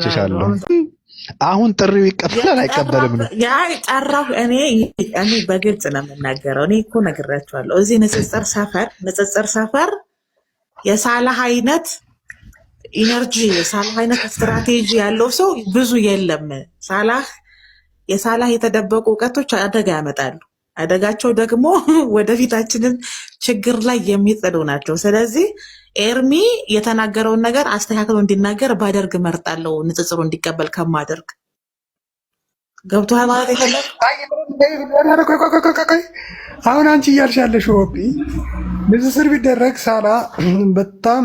ችሻለሁ አሁን ጥሪው ይቀበላል አይቀበልም ነው ያ ጠራሁ። እኔ በግልጽ ነው የምናገረው። እኔ እኮ ነግራቸዋለሁ። እዚህ ንጽጽር ሰፈር የሳላህ አይነት ኢነርጂ የሳላህ አይነት ስትራቴጂ ያለው ሰው ብዙ የለም። የሳላህ የተደበቁ እውቀቶች አደጋ ያመጣሉ። አደጋቸው ደግሞ ወደፊታችንን ችግር ላይ የሚጥሉ ናቸው። ስለዚህ ኤርሚ የተናገረውን ነገር አስተካክሎ እንዲናገር ባደርግ መርጣለሁ፣ ንጽጽሩ እንዲቀበል ከማደርግ። ገብቶሃል ማለት ይፈልጋል። አሁን አንቺ እያልሽ ያለሽ ንጽጽር ቢደረግ ሳላ በጣም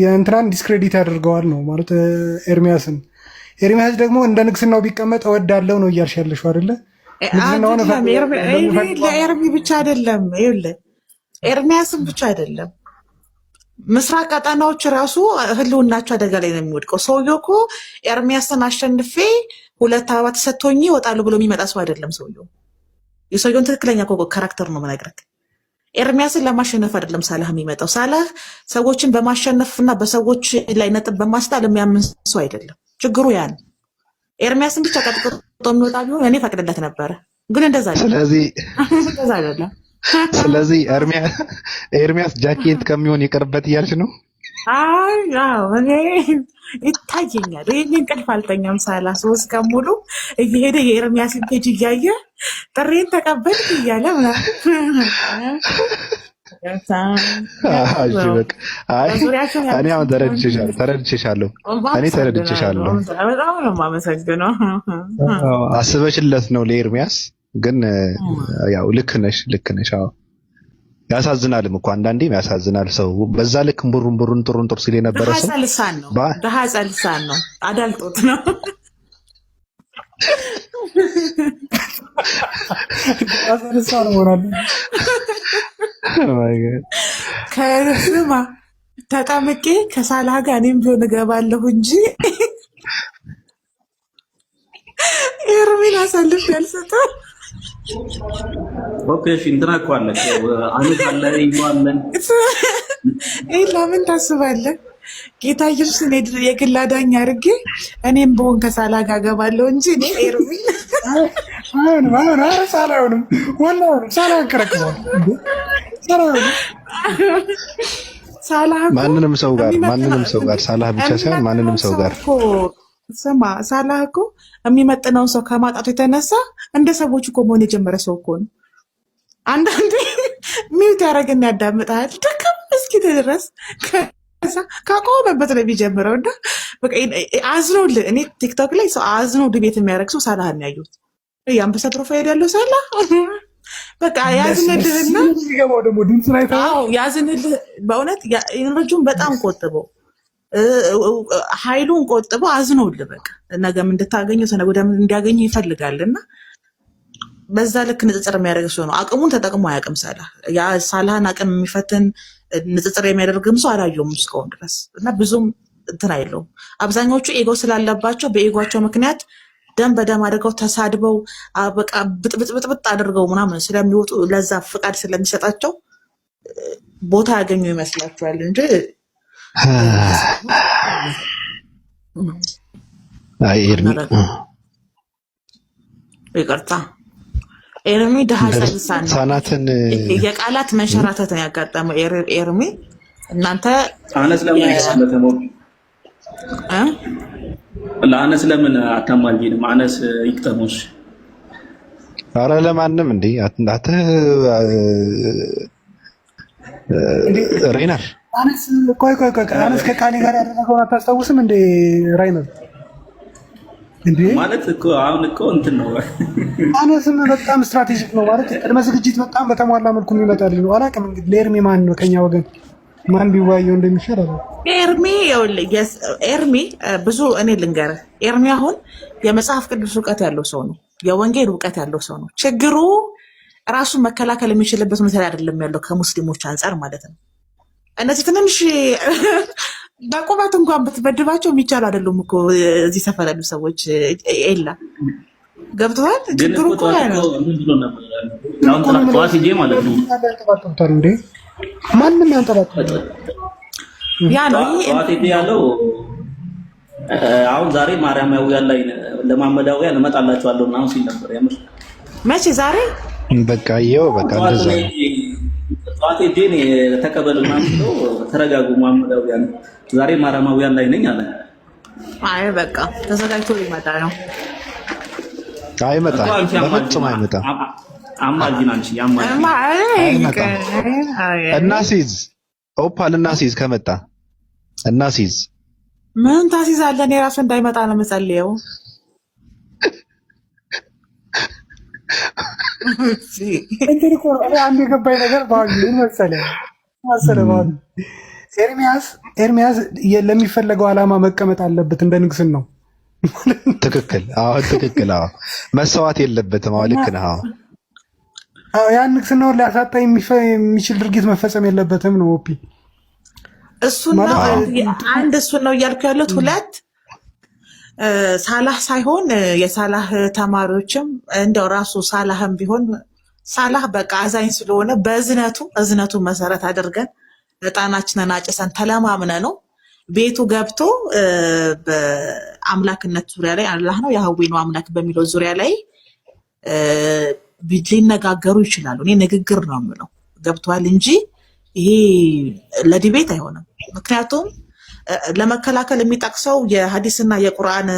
የእንትናን ዲስክሬዲት ያደርገዋል ነው ማለት ኤርሚያስን። ኤርሚያስ ደግሞ እንደ ንግስናው ቢቀመጥ እወዳለሁ ነው እያልሽ ያለሽው አይደለ? ለኤርሚ ብቻ አይደለም፣ ኤርሚያስን ብቻ አይደለም፣ ምስራቅ ቀጠናዎች ራሱ ህልውናቸው አደጋ ላይ ነው የሚወድቀው። ሰውየው እኮ ኤርሚያስን አሸንፌ 2 አበባ ተሰጥቶኝ ይወጣሉ ብሎ የሚመጣ ሰው አይደለም። የሰውየውን ትክክለኛ ካራክተር ነው የምነግርህ። ኤርሚያስን ለማሸነፍ አይደለም ሳላህ የሚመጣው። ሳላህ ሰዎችን በማሸነፍና በሰዎች ላይ ነጥብ በማስጣል የሚያምን ሰው አይደለም። ችግሩ ያ ነው። ኤርሚያስን ብቻ ቀጥቅጦ የሚወጣ ቢሆን እኔ ፈቅድለት ነበረ፣ ግን እንደዛ አይደለም። ስለዚህ ኤርሚያስ ጃኬት ከሚሆን ይቀርበት እያልሽ ነው? እኔ ይታየኛል። ይህን እንቅልፍ አልተኛም። ሳላ 3 ቀን ሙሉ እየሄደ የኤርሚያስን ፔጅ እያየ ጥሬን ተቀበል እያለ እኔ አሁን ተረድቼሻለሁ። በጣም ነው የማመሰግነው። አስበሽለት ነው ለኤርሚያስ። ግን ያው ልክ ነሽ። አዎ ያሳዝናልም እኮ አንዳንዴም ያሳዝናል። ሰው በዛ ልክ ቡሩን ጥሩን ሲል የነበረ ሰው ደሃ ልሳን ነው አዳልጦት ነው። ከስማ ተጣምቄ ከሳላህ ጋር እኔም ቢሆን እገባለሁ እንጂ ኤርሚን አሳልፍ ያልሰጠው። ኦኬ እሺ፣ እንትና እኮ አለ አሁን አለ ይባላል። ለምን ታስባለህ? ጌታ ኢየሱስ የግል አዳኝ አድርጌ እኔም በሆን ከሳላህ ጋር እገባለሁ እንጂ እኔ ኤርሚን ሳላውንም ወላሂ ሳላን ከረከበው ሳላህ ማንንም ሰው ጋር ሳላህ ብቻ ሳይሆን ማንንም ሰው ጋር ስማ፣ ሳላህ እኮ የሚመጥነውን ሰው ከማጣቱ የተነሳ እንደ ሰዎች እኮ መሆን የጀመረ ሰው እኮ ነው። አንዳንዴ ሚውት ያደረግና ያዳምጣል ደከም እስኪል ድረስ ካቆመበት ነው የሚጀምረው። እና አዝኖልህ እኔ ቲክቶክ ላይ ሰው አዝኖ ድቤት የሚያደርግ ሰው ሳላህን ያዩት የአንበሳ ፕሮፋይል ያለው ሳላህ በቃ ያዝንልህና ያዝንልህ። በእውነት ኢነርጂውን በጣም ቆጥበው ኃይሉን ቆጥበው አዝኖልህ በቃ ነገም እንድታገኘው ሰነ ወደም እንዲያገኙ ይፈልጋልና በዛ ልክ ንጽጽር የሚያደርግ ሰው ነው። አቅሙን ተጠቅሞ አያውቅም ሳላህ። ያ ሳላህን አቅም የሚፈትን ንጽጽር የሚያደርግም ሰው አላየሁም እስካሁን ድረስ። እና ብዙም እንትን አይለውም። አብዛኞቹ ኤጎ ስላለባቸው በኤጓቸው ምክንያት ደም በደም አድርገው ተሳድበው በቃ ብጥብጥ አድርገው ምናምን ስለሚወጡ ለዛ ፍቃድ ስለሚሰጣቸው ቦታ ያገኙ ይመስላችኋል እንጂ ይቅርታ ኤርሚ ደሃ ልሳን ነው። የቃላት መንሸራተትን ያጋጠመው ኤርሚ እናንተ ለአነስ ለምን አታማልጂንም? አነስ ይቅጠሙሽ። ኧረ ለማንም እንዴ አትንዳተ ሬናር አነስ ቆይ አነስ ከቃሌ ጋር ያደረገውን አታስታውስም እንዴ ራይነር? እንዴ ማለት እኮ አሁን እኮ እንትን ነው። አነስም በጣም ስትራቴጂክ ነው ማለት ቅድመ ዝግጅት በጣም በተሟላ መልኩ የሚመጣልኝ ነው። አላውቅም እንግዲህ ለኤርሚ ማን ነው ከኛ ወገን ማን ቢዋየው እንደሚሻል አለ ኤርሚ ብዙ እኔ ልንገርህ፣ ኤርሚ አሁን የመጽሐፍ ቅዱስ እውቀት ያለው ሰው ነው። የወንጌል እውቀት ያለው ሰው ነው። ችግሩ ራሱን መከላከል የሚችልበት ሁኔታ አይደለም ያለው ከሙስሊሞች አንጻር ማለት ነው። እነዚህ ትንንሽ በቁመት እንኳን ብትበድባቸው የሚቻሉ አይደሉም እኮ እዚህ ሰፈር ያሉ ሰዎች ኤላ ገብተዋል። ችግሩ እኮ ነው። ማንም ያንጠባጥባል። ያ ነው ያለው አሁን ዛሬ ማርያማውያን ላይ ለማመዳውያን እመጣላችኋለሁ ምናምን ሲል ነበር። የምር መቼ ዛሬ በቃ ይኸው በቃ እንደዛ ነው። ጠዋት ጄኔ ተቀበል ምናምን ሲለው ተረጋጉ ማመዳውያን ዛሬ ማርያማውያን ላይ ነኝ አለ። አይ በቃ ተዘጋጅቶ ሊመጣ ነው። አይመጣም፣ በፍጹም አይመጣም። አማልጂን አንቺ እናሲዝ ኦፓል እናሲዝ ከመጣ እናሲዝ ምን ታሲዛለህ? እኔ ራሱ እንዳይመጣ ነው የምጸልየው። አንድ የገባኝ ነገር መሰለህ ኤርሚያስ ለሚፈለገው ዓላማ መቀመጥ አለበት እንደ ንግስን ነው። ትክክል። አሁን ትክክል። አዎ መሰዋት የለበትም። አዎ ልክ ነህ። አዎ ያን ንግስናውን ሊያሳጣ የሚችል ድርጊት መፈጸም የለበትም ነው። ኦፒ እሱን ነው አንድ እሱን ነው እያልኩ ያለሁት። ሁለት ሳላህ ሳይሆን የሳላህ ተማሪዎችም እንደው ራሱ ሳላህም ቢሆን ሳላህ በቃ አዛኝ ስለሆነ በእዝነቱ መሰረት አድርገን ዕጣናችንን አጭሰን ተለማምነ ነው ቤቱ ገብቶ በአምላክነት ዙሪያ ላይ አላህ ነው ያህዌ ነው አምላክ በሚለው ዙሪያ ላይ ሊነጋገሩ ይችላሉ። እኔ ንግግር ነው የምለው ገብቷል እንጂ ይሄ ለዲቤት አይሆንም። ምክንያቱም ለመከላከል የሚጠቅሰው የሐዲስና የቁርአን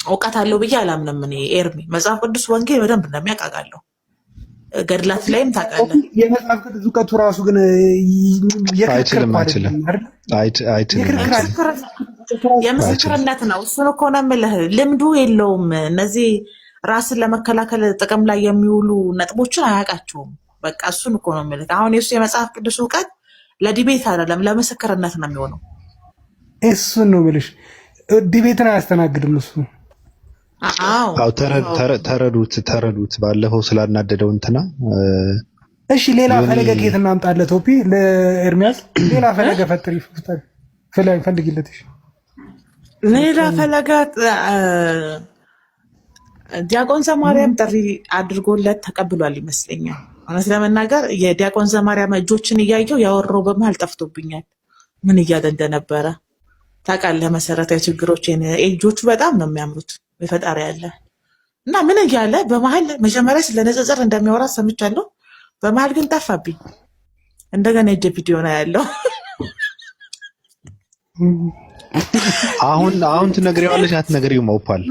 እውቀት አለው ብዬ አላምንም። እኔ ኤርሚ መጽሐፍ ቅዱስ ወንጌል በደንብ እንደሚያውቃለሁ ገድላት ላይም ታውቃለህ። የመጽሐፍ ቅዱስ እውቀቱ ራሱ ግን የምስክርነት ነው። እሱን እኮ ነው የምልህ። ልምዱ የለውም። እነዚህ ራስን ለመከላከል ጥቅም ላይ የሚውሉ ነጥቦችን አያውቃቸውም። በቃ እሱን እኮ ነው የምልህ። አሁን የሱ የመጽሐፍ ቅዱስ እውቀት ለዲቤት አይደለም ለምስክርነት ነው የሚሆነው። እሱን ነው የምልሽ። ዲቤትን አያስተናግድም እሱ። አዎ ተረዱት። ባለፈው ስላናደደው እንትና እሺ፣ ሌላ ፈለገ ከየት እናምጣለት? ቶፒ ለኤርሚያስ ሌላ ፈለገ ፈጥሪ ፈልጊለት። ሌላ ፈለገ ዲያቆን ዘማርያም ጥሪ አድርጎለት ተቀብሏል ይመስለኛል። እውነት ለመናገር የዲያቆን ዘማርያም እጆችን እያየው ያወራው በመሀል ጠፍቶብኛል። ምን እያለ እንደነበረ ታውቃለህ? መሰረታዊ ችግሮችን እጆቹ በጣም ነው የሚያምሩት። በፈጣሪ ያለ እና ምን እያለ በመሀል መጀመሪያ ስለ ንጽጽር እንደሚያወራ ሰምቻለሁ። በመሀል ግን ጠፋብኝ። እንደገና የእጅ ቪዲዮ ነው ያለው። አሁን ትነግሪዋለሽ አትነግሪውም? ኦፓል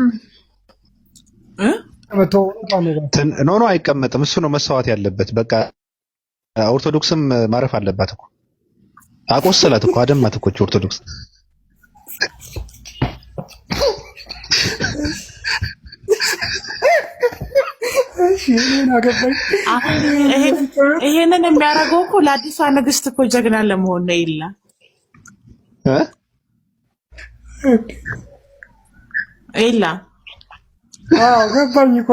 ኖ አይቀመጥም። እሱ ነው መሰዋት ያለበት። በቃ ኦርቶዶክስም ማረፍ አለባት እኮ። አቆሰላት እኮ አደማት እኮ ኦርቶዶክስ። ይሄንን የሚያደርገው እኮ ለአዲሷ ንግስት እኮ ጀግና ለመሆን ነው። ይላ ገባኝ እኮ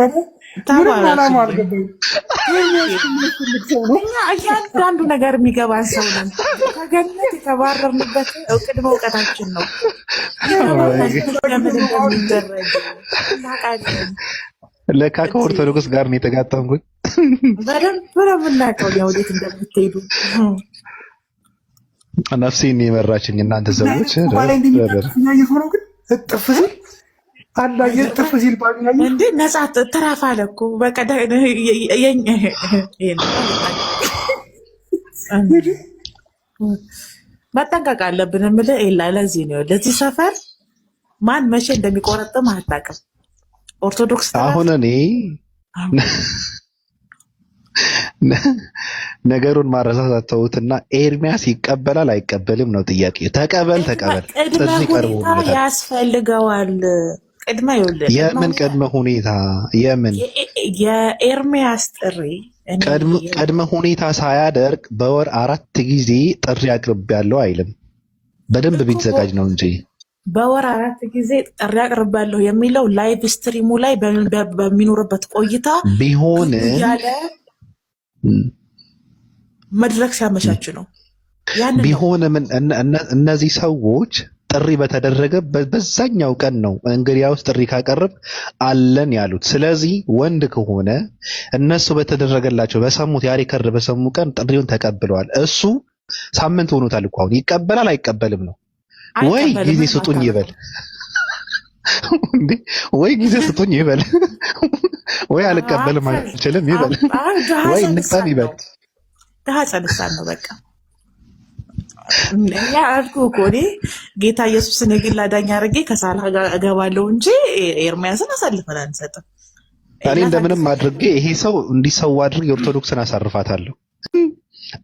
እያንዳንዱ ነገር የሚገባን ሰው ነን። ከገነት የተባረርንበት ቅድመ እውቀታችን ነው። ለምን እንደሚደረግ እናውቃለን። ለካ ከኦርቶዶክስ ጋር ነው የተጋጠምኩት። በደንብ ነው የምናውቀው ወዴት እንደምትሄዱ። ነፍሴን የመራችኝ እናንተ ሰዎች ጥፍ ሲል እንዴ ነጻ ትራፍ አለ እኮ በቃ መጠንቀቅ አለብን የምልህ ኤላ። ለዚህ ነው ለዚህ ሰፈር ማን መቼ እንደሚቆረጥም አታውቅም። ኦርቶዶክስ አሁን እኔ ነገሩን ማረሳሳት ተውትና ኤርሚያስ ይቀበላል አይቀበልም ነው ጥያቄ። ተቀበል ቅድመ ሁኔታ ያስፈልገዋል። ቅድመ ይኸውልህ፣ የምን ቅድመ ሁኔታ? የምን የኤርሚያስ ጥሪ ቅድመ ሁኔታ ሳያደርግ በወር 4 ጊዜ ጥሪ አቅርቤያለሁ አይልም። በደንብ ቢዘጋጅ ነው እንጂ በወር 4 ጊዜ ጥሪ አቅርቤያለሁ የሚለው ላይቭ ስትሪሙ ላይ በሚኖርበት ቆይታ ቢሆን ያለ መድረክ ሲያመቻች ነው። ቢሆን እነዚህ ሰዎች ጥሪ በተደረገ በዛኛው ቀን ነው እንግዲያውስ ጥሪ ካቀርብ አለን ያሉት። ስለዚህ ወንድ ከሆነ እነሱ በተደረገላቸው በሰሙት ያ ሪከርድ በሰሙ ቀን ጥሪውን ተቀብለዋል። እሱ ሳምንት ሆኖታል እኮ አሁን ይቀበላል አይቀበልም ነው። ወይ ጊዜ ስጡኝ ይበል እንዴ ወይ ጊዜ ስጡኝ ይበል ወይ አልቀበልም አልችልም ይበል ወይ እንቅጠም ይበል። ድሀ ጸልሳን ነው በቃ። ያ አልኩህ እኮ እኔ ጌታ ኢየሱስን የግል አዳኝ አድርጌ ከሳላ ጋር እገባለሁ እንጂ ኤርሚያስን አሳልፈን አንሰጥም። እኔ እንደምንም አድርጌ ይሄ ሰው እንዲሰው አድርጌ ኦርቶዶክስን አሳርፋታለሁ።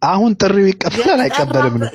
አሁን ጥሪው ይቀበላል አይቀበልም ነው